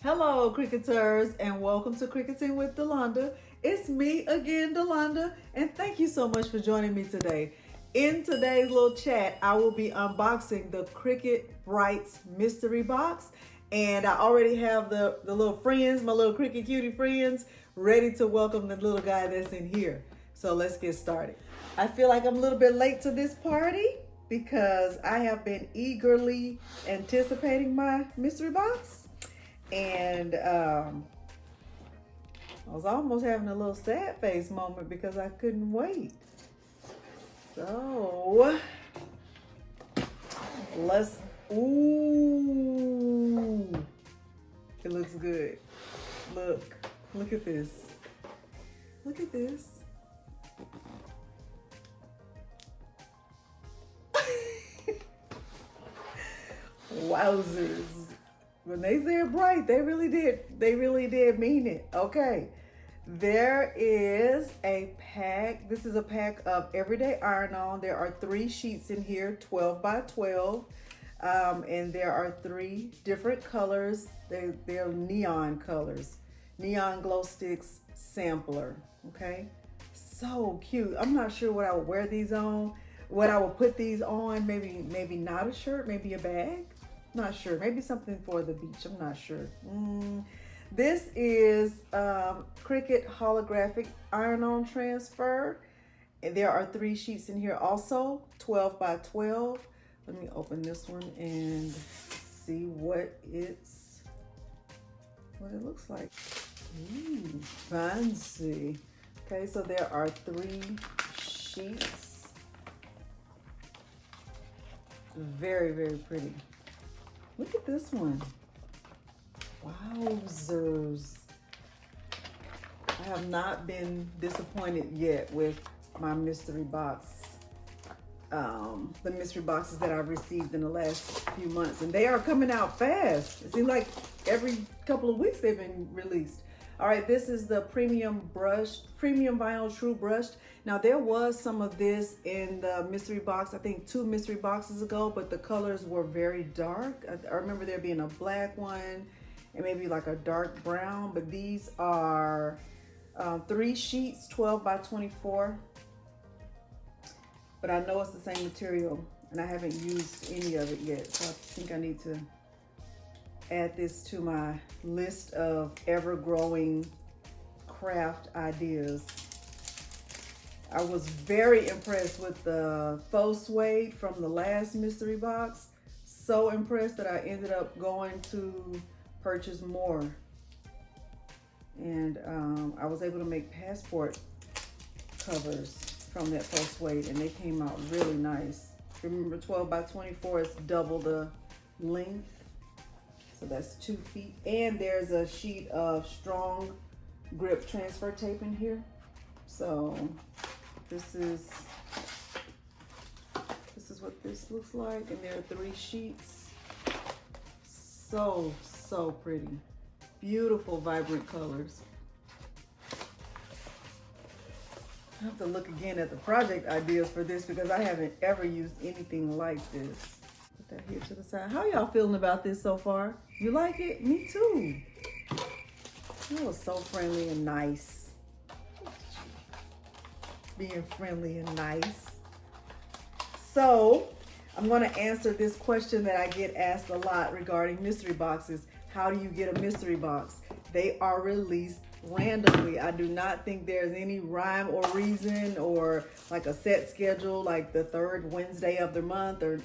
Hello, Cricketers, and welcome to Cricketing with Delonda. It's me again, Delonda, and thank you so much for joining me today. In today's little chat, I will be unboxing the CRICUT Bright's Mystery Box, and I already have the little friends, my little CRICUT Cutie friends, ready to welcome the little guy that's in here. So let's get started. I feel like I'm a little bit late to this party because I have been eagerly anticipating my mystery box. And I was almost having a little sad face moment because I couldn't wait. So let's, ooh, it looks good. Look at this. Look at this. Wowzers. When they said bright, they really did mean it. Okay, there is a pack. This is a pack of everyday iron-on. There are 3 sheets in here, 12 by 12, and there are 3 different colors. They're neon colors, neon glow sticks sampler. Okay, so cute. I'm not sure what I would wear these on. What I would put these on, maybe not a shirt, maybe a bag. Not sure, maybe something for the beach. I'm not sure. This is CRICUT Holographic Iron-On Transfer. And there are 3 sheets in here also, 12 by 12. Let me open this one and see what it looks like. Ooh, fancy. Okay, so there are 3 sheets. Very, very pretty. Look at this one. Wowzers. I have not been disappointed yet with my mystery box. The mystery boxes that I've received in the last few months. And they are coming out fast. It seems like every couple of weeks they've been released. All right, this is the premium vinyl true brushed. Now there was some of this in the mystery box, I think 2 mystery boxes ago, but the colors were very dark. I remember there being a black one and maybe like a dark brown, but these are 3 sheets, 12 by 24. But I know it's the same material and I haven't used any of it yet. So I think I need to add this to my list of ever-growing craft ideas. I was very impressed with the faux suede from the last mystery box. So impressed that I ended up going to purchase more. And I was able to make passport covers from that faux suede and they came out really nice. Remember 12 by 24 is double the length. So that's 2 feet. And there's a sheet of strong grip transfer tape in here. So this is what this looks like. And there are 3 sheets. So pretty. Beautiful, vibrant colors. I have to look again at the project ideas for this because I haven't ever used anything like this. Put that here to the side. How y'all feeling about this so far? You like it? Me too. That was so friendly and nice. Being friendly and nice. So, I'm going to answer this question that I get asked a lot regarding mystery boxes. How do you get a mystery box? They are released randomly. I do not think there's any rhyme or reason or like a set schedule like the 3rd Wednesday of the month or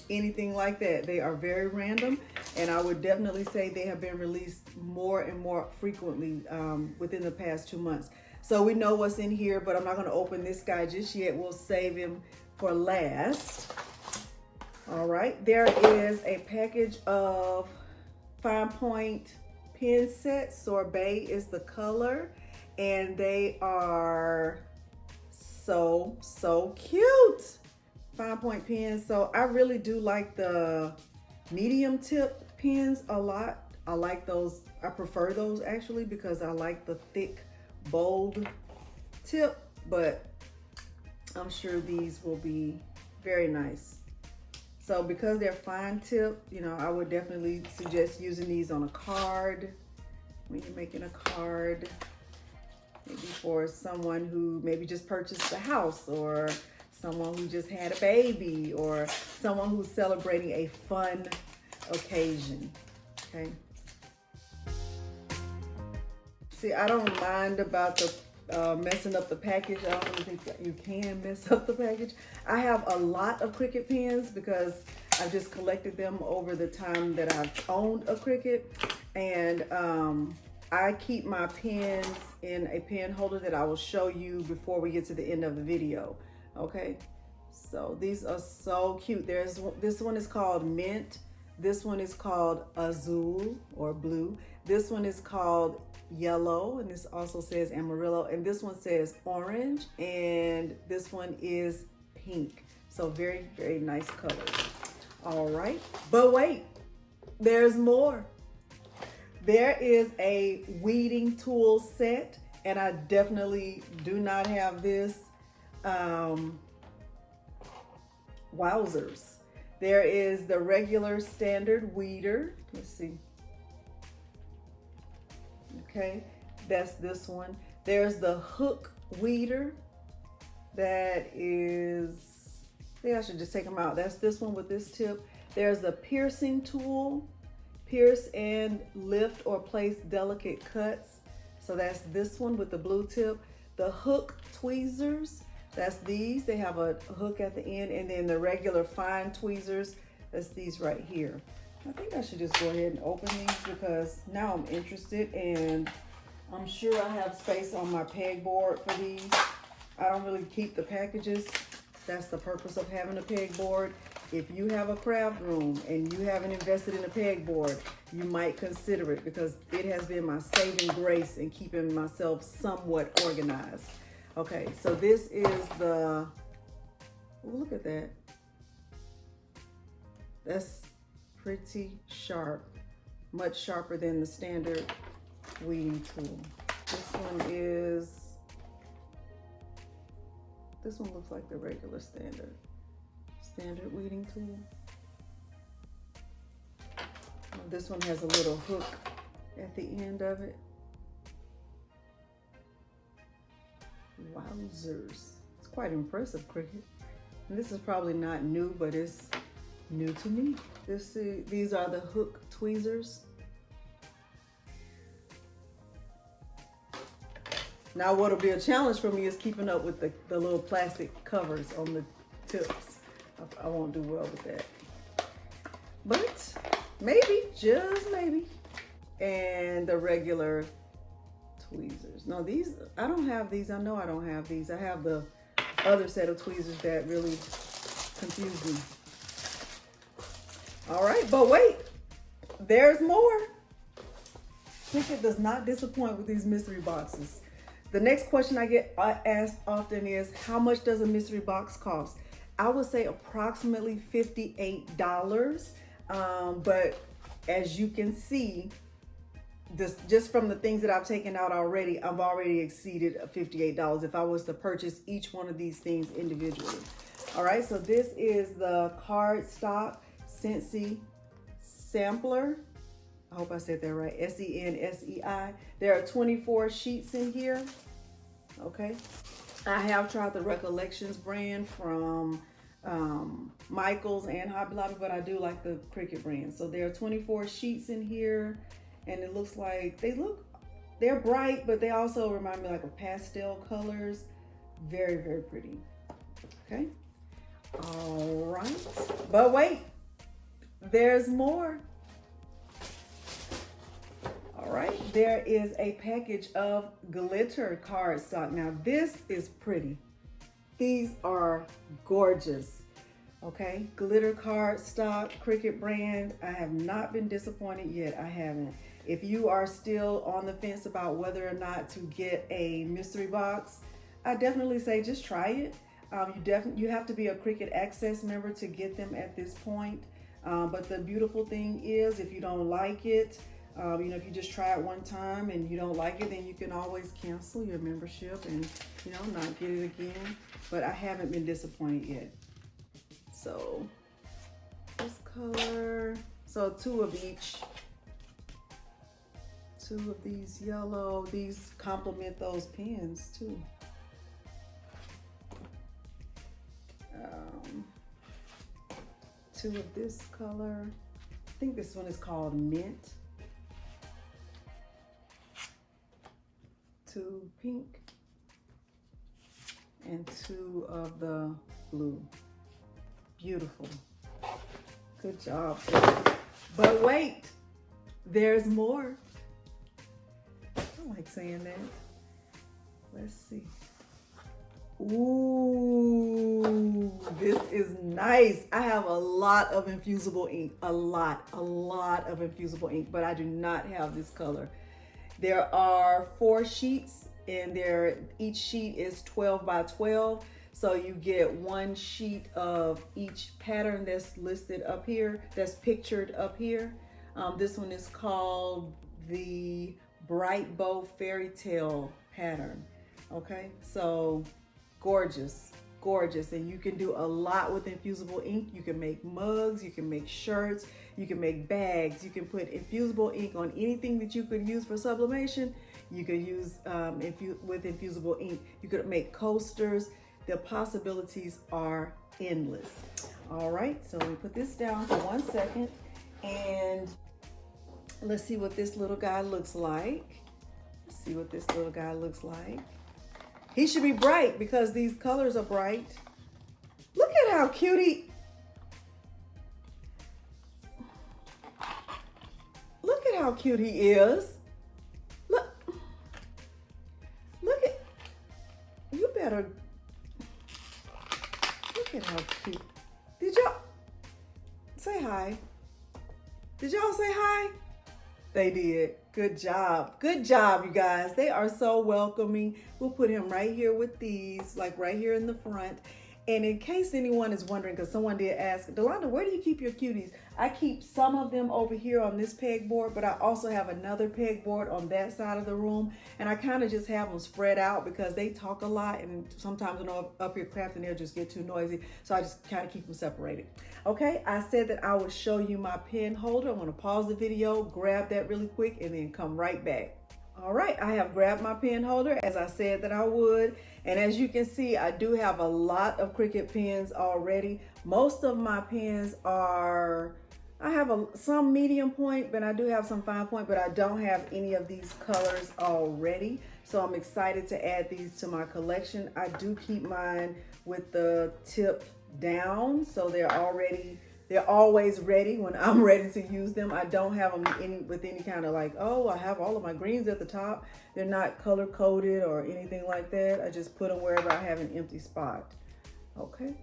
anything like that. They are very random, and I would definitely say they have been released more and more frequently within the past 2 months. So we know what's in here, but I'm not going to open this guy just yet. We'll save him for last. All right, there is a package of fine point pen set. Sorbet is the color, and they are so cute. Fine point pens. So I really do like the medium tip pens a lot. I like those. I prefer those actually because I like the thick, bold tip, but I'm sure these will be very nice. So because they're fine tip, you know, I would definitely suggest using these on a card, when you're making a card, maybe for someone who maybe just purchased a house, or someone who just had a baby, or someone who's celebrating a fun occasion, okay? See, I don't mind about the messing up the package. I don't really think that you can mess up the package. I have a lot of Cricut pens because I've just collected them over the time that I've owned a Cricut. And I keep my pens in a pen holder that I will show you before we get to the end of the video. Okay, so these are so cute. This one is called Mint. This one is called Azul or Blue. This one is called Yellow, and this also says Amarillo, and this one says Orange, and this one is Pink. So very, very nice colors. All right, but wait, there's more. There is a weeding tool set, and I definitely do not have this. Wowzers. There is the regular standard weeder. Let's see. Okay, that's this one. There's the hook weeder. That is, I think I should just take them out. That's this one with this tip. There's the piercing tool. Pierce and lift or place delicate cuts. So that's this one with the blue tip. The hook tweezers, that's these. They have a hook at the end, and then the regular fine tweezers, that's these right here. I think I should just go ahead and open these because now I'm interested, and I'm sure I have space on my pegboard for these. I don't really keep the packages. That's the purpose of having a pegboard. If you have a craft room and you haven't invested in a pegboard, you might consider it because it has been my saving grace in keeping myself somewhat organized. Okay, so this is the, oh, look at that. That's pretty sharp, much sharper than the standard weeding tool. This one looks like the regular standard weeding tool. This one has a little hook at the end of it. Wowzers. It's quite impressive, Cricut. And this is probably not new, but it's new to me. These are the hook tweezers. Now what'll be a challenge for me is keeping up with the little plastic covers on the tips. I won't do well with that. But maybe, just maybe. And the regular tweezers. No, these, I don't have these. I know I don't have these. I have the other set of tweezers that really confused me. All right, but wait, there's more. Cricut does not disappoint with these mystery boxes. The next question I get asked often is, how much does a mystery box cost? I would say approximately $58. But as you can see, just from the things that I've taken out already, I've already exceeded $58 if I was to purchase each one of these things individually. All right, so this is the Cardstock Scentsy Sampler. I hope I said that right, S-E-N-S-E-I. There are 24 sheets in here, okay? I have tried the Recollections brand from Michaels and Hobby Lobby, but I do like the Cricut brand. So there are 24 sheets in here, and it looks like they're bright, but they also remind me like of pastel colors. Very, very pretty, okay? All right, but wait, there's more. All right, there is a package of glitter cardstock. Now this is pretty. These are gorgeous, okay? Glitter cardstock, Cricut brand. I have not been disappointed yet, I haven't. If you are still on the fence about whether or not to get a mystery box, I definitely say just try it. You have to be a Cricut Access member to get them at this point. But the beautiful thing is, if you don't like it, if you just try it one time and you don't like it, then you can always cancel your membership and, not get it again. But I haven't been disappointed yet. So this color, so two of each. 2 of these yellow. These complement those pens too. 2 of this color. I think this one is called Mint. 2 pink. And 2 of the blue. Beautiful. Good job. But wait, there's more. I like saying that. Let's see. Ooh, this is nice. I have a lot of infusible ink, a lot of infusible ink, but I do not have this color. There are 4 sheets and each sheet is 12 by 12. So you get 1 sheet of each pattern that's listed up here, that's pictured up here. This one is called the Bright Bow Fairy Tale pattern. Okay, so gorgeous, gorgeous. And you can do a lot with infusible ink. You can make mugs, you can make shirts, you can make bags, you can put infusible ink on anything that you could use for sublimation. You could use with infusible ink. You could make coasters. The possibilities are endless. All right, so we put this down for 1 second and let's see what this little guy looks like. Let's see what this little guy looks like. He should be bright because these colors are bright. Look at how cutie. Look at how cute he is. Look at, you better, look at how cute. Did y'all say hi? Did y'all say hi? They did. Good job. Good job, you guys. They are so welcoming. We'll put him right here with these, like right here in the front. And in case anyone is wondering, because someone did ask, Delonda, where do you keep your cuties? I keep some of them over here on this pegboard, but I also have another pegboard on that side of the room. And I kind of just have them spread out because they talk a lot. And sometimes when I'm up here crafting, they'll just get too noisy. So I just kind of keep them separated. Okay, I said that I would show you my pen holder. I'm going to pause the video, grab that really quick, and then come right back. All right, I have grabbed my pen holder as I said that I would. And as you can see, I do have a lot of Cricut pens already. Most of my pens are, I have some medium point, but I do have some fine point, but I don't have any of these colors already. So I'm excited to add these to my collection. I do keep mine with the tip down, so they're always ready when I'm ready to use them. I don't have them with any kind of like, oh, I have all of my greens at the top. They're not color coded or anything like that. I just put them wherever I have an empty spot. Okay.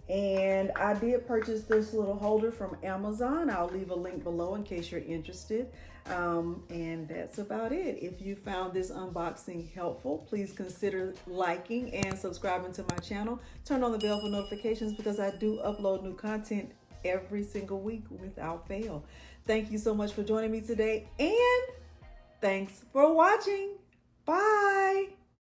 And I did purchase this little holder from Amazon. I'll leave a link below in case you're interested. And that's about it. If you found this unboxing helpful, please consider liking and subscribing to my channel. Turn on the bell for notifications because I do upload new content every single week without fail. Thank you so much for joining me today, and thanks for watching. Bye.